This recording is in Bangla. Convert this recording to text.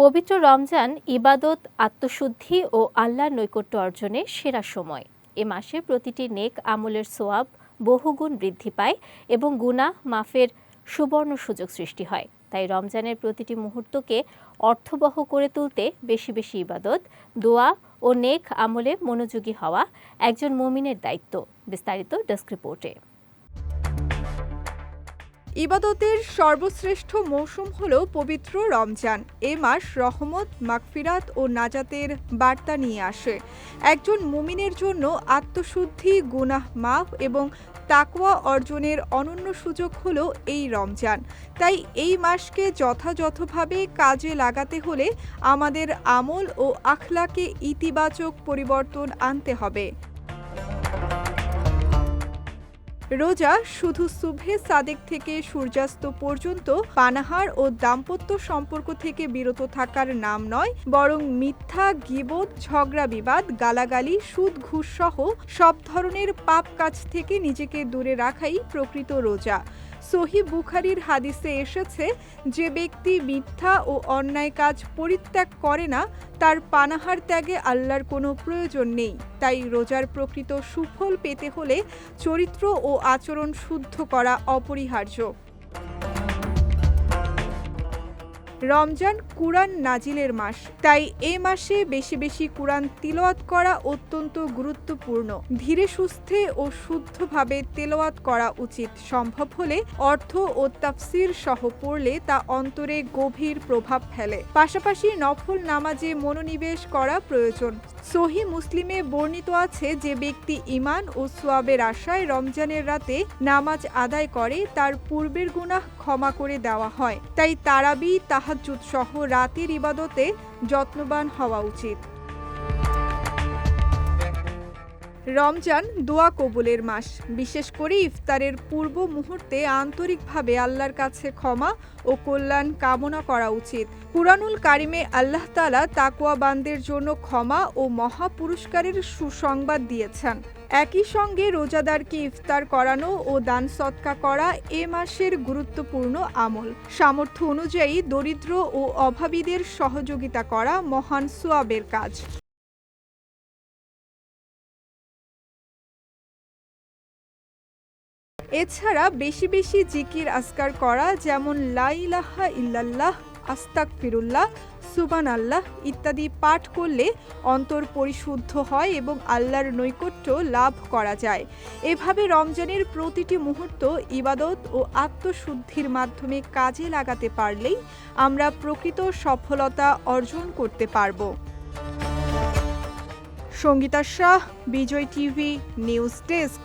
পবিত্র রমজান ইবাদত, আত্মশুদ্ধি ও আল্লাহর নৈকট্য অর্জনের সেরা সময়। এ মাসে প্রতিটি নেক আমলের সোয়াব বহুগুণ বৃদ্ধি পায় এবং গুনাহ মাফের সুবর্ণ সুযোগ সৃষ্টি হয়। তাই রমজানের প্রতিটি মুহূর্তকে অর্থবহ করে তুলতে বেশি বেশি ইবাদত, দোয়া ও নেক আমলে মনোযোগী হওয়া একজন মুমিনের দায়িত্ব। বিস্তারিত ডেস্ক রিপোর্টে। ইবাদতের সর্বশ্রেষ্ঠ মৌসুম হল পবিত্র রমজান। এ মাস রহমত, মাগফিরাত ও নাজাতের বার্তা নিয়ে আসে। একজন মুমিনের জন্য আত্মশুদ্ধি, গুনাহ মাফ এবং তাকওয়া অর্জনের অনন্য সুযোগ হলো এই রমজান। তাই এই মাসকে যথাযথভাবে কাজে লাগাতে হলে আমাদের আমল ও আখলাকে ইতিবাচক পরিবর্তন আনতে হবে। রোজা শুধু সুবহে সাদেক থেকে সূর্যাস্ত পর্যন্ত পানাহার ও দাম্পত্য সম্পর্ক থেকে বিরত থাকার নাম নয়, বরং মিথ্যা, গীবত, ঝগড়া বিবাদ, গালাগালি, সুদ, ঘুষ সহ সব ধরনের পাপ কাজ থেকে নিজেকে দূরে রাখাই প্রকৃত রোজা। সহিহ বুখারীর হাদিসে এসেছে, যে ব্যক্তি মিথ্যা ও অন্যায় কাজ পরিত্যাগ করে না, তার পানাহার ত্যাগে আল্লাহর কোনো প্রয়োজন নেই। তাই রোজার প্রকৃত সুফল পেতে হলে চরিত্র ও আচরণ শুদ্ধ করা অপরিহার্য। রমজান কুরআন নাজিলের মাস, তাই এ মাসে বেশি বেশি কুরআন তিলাওয়াত করা অত্যন্ত গুরুত্বপূর্ণ। ধীরে সুস্থে ও শুদ্ধভাবে তেলাওয়াত করা উচিত। সম্ভব হলে অর্থ ও তাফসির সহ পড়লে তা অন্তরে গভীর প্রভাব ফেলে। পাশাপাশি নফল নামাজে মনোনিবেশ করা প্রয়োজন। সহিহ মুসলিমে বর্ণিত আছে, যে ব্যক্তি ঈমান ও সওয়াবের আশায় রমজানের রাতে নামাজ আদায় করে, তার পূর্বের গুনাহ ক্ষমা করে দেওয়া হয়। তাই তারাবি, তাহাজ্জুদ সহ রাতের ইবাদতে যত্নবান হওয়া উচিত। রমজান দোয়া কবুলের মাস। বিশেষ করে ইফতারের পূর্ব মুহূর্তে আন্তরিকভাবে আল্লাহর কাছে ক্ষমা ও কল্যাণ কামনা করা উচিত। কুরআনুল কারিমে আল্লাহ তাআলা তাকওয়াবানদের জন্য ক্ষমা ও মহা পুরস্কারের সুসংবাদ দিয়েছেন। একই সঙ্গে রোজাদারকে ইফতার করানো ও দান সদকা করা এ মাসের গুরুত্বপূর্ণ আমল। সামর্থ্য অনুযায়ী দরিদ্র ও অভাবীদের সহযোগিতা করা মহান সওয়াবের কাজ। এছাড়া বেশি বেশি জিকির আজকার করা, যেমন লা ইলাহা ইল্লাল্লাহ, আস্তাগফিরুল্লাহ, সুবহানাল্লাহ ইত্যাদি পাঠ করলে অন্তর পরিশুদ্ধ হয় এবং আল্লাহর নৈকট্য লাভ করা যায়। এভাবে রমজানের প্রতিটি মুহূর্ত ইবাদত ও আত্মশুদ্ধির মাধ্যমে কাজে লাগাতে পারলেই আমরা প্রকৃত সফলতা অর্জন করতে পারব। সঙ্গীতা শাহ, বিজয় টিভি নিউজ ডেস্ক।